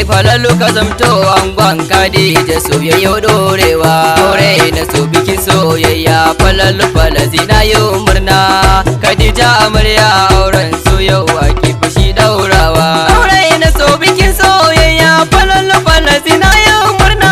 falalu ka zamto angon Khadija soyayya dorewa aure na so bikin soyayya falalu falazina yau murna Khadija amarya auren so yau ake fushi daurawa aure na so bikin soyayya falalu falazina yau murna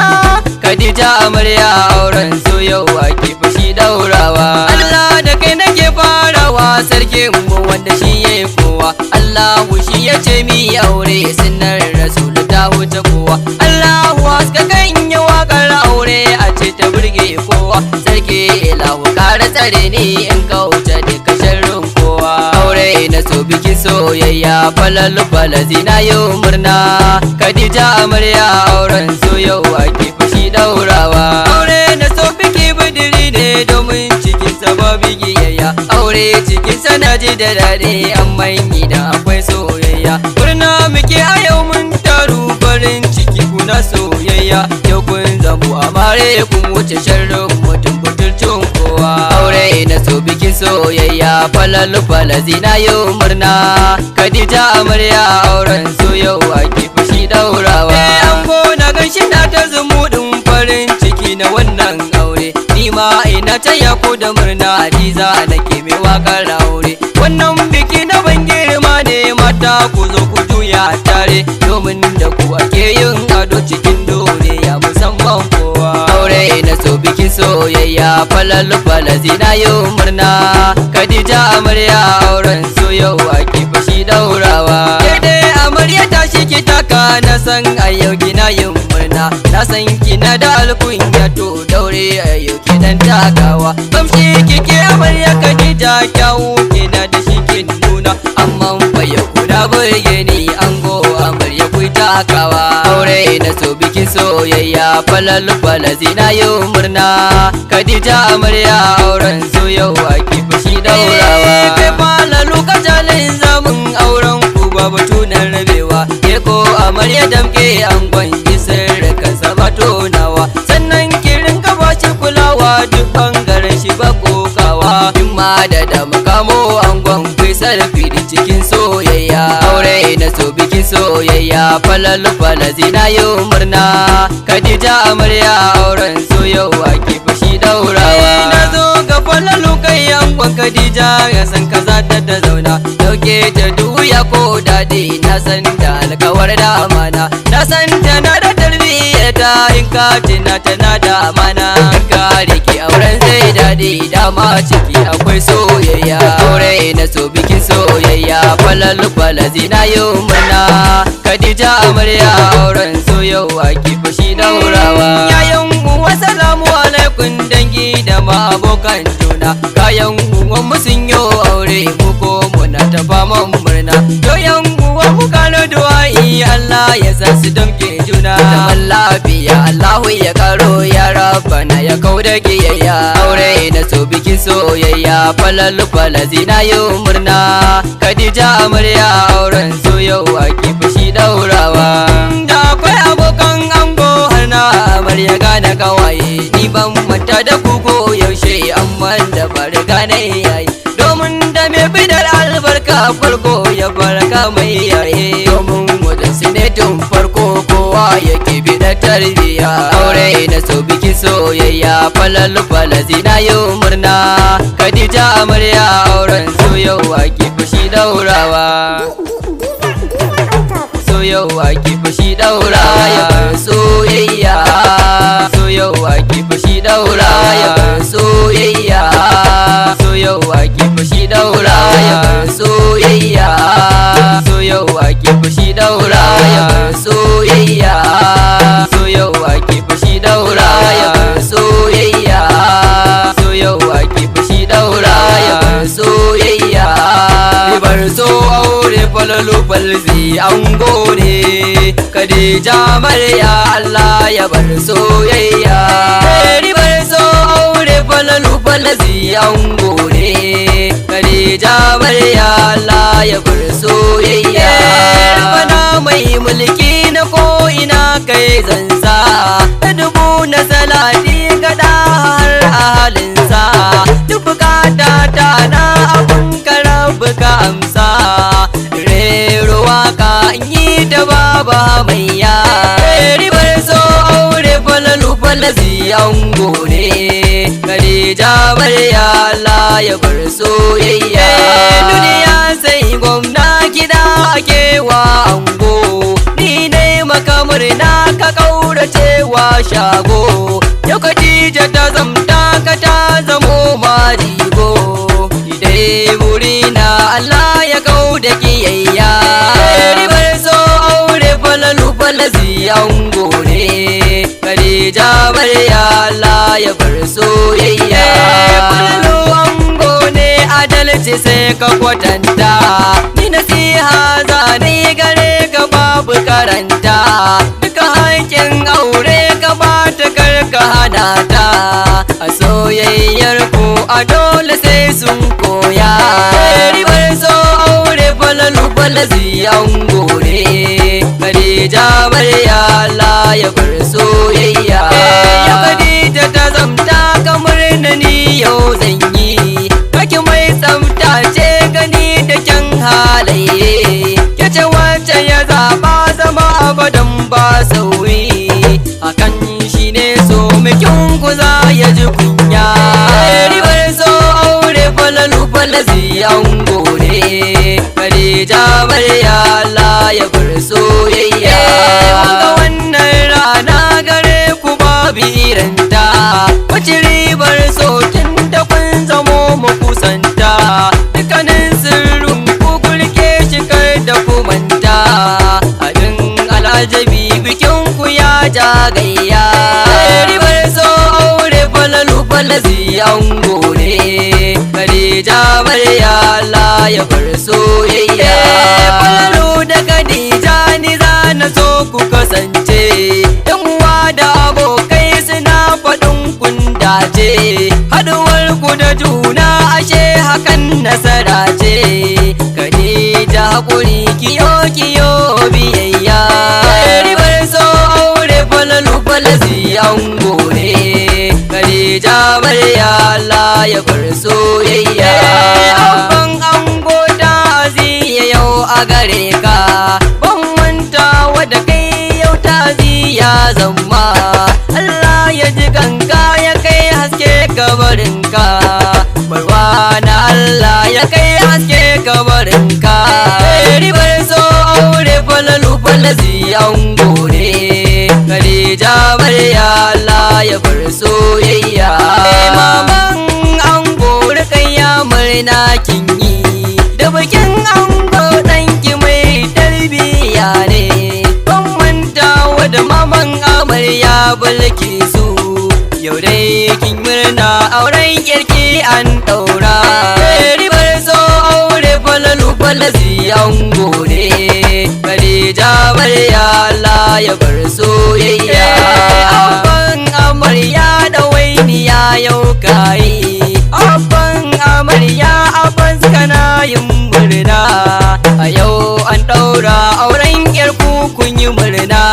Khadija amarya auren so yau ake fushi daurawa Allah da kai nake farawa sarkin mu wanda shi yayi kowa Allahu shi ya ce mi aure sunnar rasul ta wuce kowa Allahu haska kan yi waƙar aure a ce ta burge kowa sarki ilahu kara tsare ni in kauce duka sharrin kowa aure na so bikin soyayya falalu falazina yau murna Khadija amarya auren so yau ake fushi daurawa aure na so biki budiri ne domin cikin sababi giyayya aure cikin sanaji da dare amma idan akwai soyayya murna muke a yau mun taru farin ciki kuna soyayya yau kun zamu amare kun wuce sharrin mutum butulcin kowa aure na so bikin soyayya falalu falazina yau murna Khadija amarya auren so yau ake fushi daurawa ango na ganshi na ta zumuɗin farin ciki na wannan aure ni ma ina taya ku da murna Hadiza nake mai waƙar aure wannan biki na ban girma ne mata ku zo ku juya tare domin da ku ake yin ado cikin duniya musamman kowa aure na so bikin soyayya falalu falazina yau murna Khadija amarya auren so yau ake fushi daurawa daidai amarya ta shi ki taka na san a yau kina yin murna na san kina da alkunya to daure a yau kidan takawa kamshi kike amarya Khadija kyawu kina da shi kin nuna amma baya kuda burge ni ango amarya ku takawa aure na so bikin soyayya falalu falazina yau murna Khadija amarya auren so yau ake fushi daurawa kai falalu ka jalin zamun auren ku babu tunan rabewa ke ko amarya damke angon isar ka saba tonawa sannan kirin ka bashi kulawa duk bangaren shi ba kokawa himma da makamo angon kai sarfi cikin soyayya aure na so bikin soyayya falalu falazina yau murna Khadija amarya auren so yau ake fushi daurawa na zo ga falalu kai angon Khadija ya san kaza ta zauna dauke ta duya ko dadi na san da alkawar da amana na san tana da tarbiyya ta in ka tina tana da amana ka rike auren zai dadi dama ciki akwai soyayya aure na so bikin soyayya falalu falazina yau murna Khadija amarya auren so yau ake fushi daurawa yayan uwa salamu alaikum dangi da ma abokan juna kayan uwan mu sun yi aure mu ko muna ta faman murna doyan uwa mu kano du'a'i Allah ya sa su damke juna zaman lafiya Allahu ya karo ya rabbana ya kauda kiyayya aure na so bikin soyayya falalu falazina yau murna Khadija amarya auren so yau ake fushi daurawa da akwai abokan ango har na amarya gane kawaye ni ban mata da kuko yaushe amma da barka ne yayi domin da me bidar albarka farko ya barka mai yaye domin wajen sinetun farko kowa yake bida tarbiya aure na so bikin soyayya falalu falazina yau murna Khadija amarya auren so yau ake fushi daurawa so yau ake fushi daurawa ya bar soyayya so yau ake fushi daurawa ya bar soyayya so yau ake fushi daurawa ya bar soyayya so yau ake fushi daurawa ya bar soyayya so yau ake fushi daurawa ya bar soyayya so yau ake fushi daurawa ya bar soyayya ribar so aure falalu falzi ango ne Khadija amarya Allah ya bar soyayya ribar so aure falalu falzi ango ne Khadija amarya Allah ya bar soyayya bana mai mulki na ko ina kai zansa dubu na salati gada har ahalinsa duk bukata ta na abun karabu ka amsa ruwa waka in yi da baba maiya ribar so aure falalu falazi ango ne Khadija Amarya Allah ya bar soyayya duniya sai gwamna gida ake wa ango ni ne maka murna ka kaurace wa shago yau Khadija ta zamta ka ta zamo marigo idai murina Allah ya kauda kiyayya ribar so aure falalu falazi ango ne Khadija Amarya Allah ya bar soyayya falalu ango ne adalci sai ka kwatanta ni nasiha zane gare ka babu karanta duka haƙin aure ka bata karka hana ta a soyayyar ku a dole sai sun koya ribar so aure falalu falazi ango ne Khadija Amarya Allah ya bar soyayya ya Khadija ta zamta kamar na ni yau zan yi kake mai tsamta ce gani da kyan halaye yace wacce ya zaba zama abadan ba sauyi hakan shine so mai kyan ku za ya ji kunya ribar so aure falalu falazi ango ne Khadija Amarya Allah ya bar soyayya ga wannan rana gare ku babu iranta wace ribar so tun da kun zamo makusanta dukkanin sirrin ku kulke shi kar da ku manta abin al'ajabi bikin ku ya jagayya ribar so aure falalu falazi ango ne Khadija Amarya Allah ya bar soyayya falalu da Khadija ni za na so ku kasance yan uwa da abokai suna faɗin kun dace haɗuwar ku da juna ashe hakan nasara ce Khadija haƙuri kiyo kiyo biyayya ribar so aure falalu falazi ango ne Khadija Amarya Allah ya bar soyayya abban ango ta aziya yau a gare ka ban mantawa da kai yau ta aziya zamma Allah ya ji ganka ya kai haske kabarinka barwa na Allah ya kai haske kabarinka ribar so aure falalu falazi ango ne Khadija Amarya Allah ya bar soyayya maman ango rikayya murna kin yi da bikin ango danki mai tarbiya ne ban mantawa da maman amarya Bilkisu yau dai kin murna auren kirki an daura ribar so aure falalu falazi ango ne Khadija Amarya Allah ya bar soyayya abban amarya da wainiya yau kai abban amarya abban kana yin murna a yau an daura auren yarku kun yi murna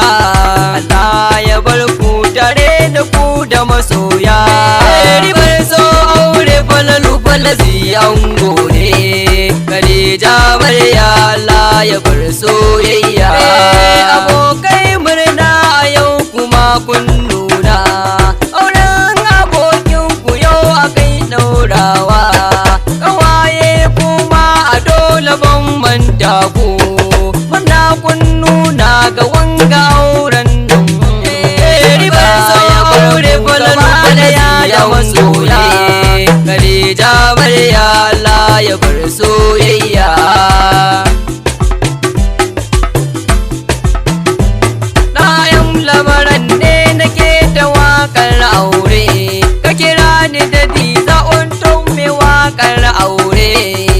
Allah ya bar ku tare da ku da masoya ribar so aure falalu falazi ango ne Khadija Amarya Allah ya bar soyayya abokai murna a yau kuma kun nuna auren abokin ku yau akai daurawa kawaye kuma a dole ban manta ku murna kun nuna ga wanga auren nan ribar so aure falalu falazi ya masoya Khadija Amarya Allah ya bar soyayya lamaran ne nake ta wakar aure ka kira ni da diza untun mai wakar aure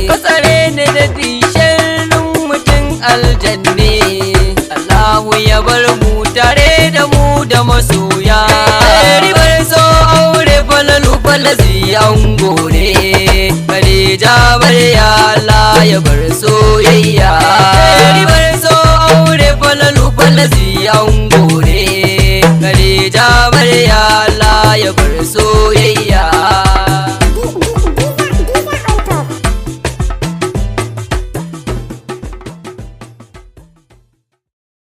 ka tsare ni da dishin mutum aljanne Allahu ya bar mu tare da mu da masoya ribar so aure falalu falazi ango ne Khadija Amarya Allah ya bar soyayya ribar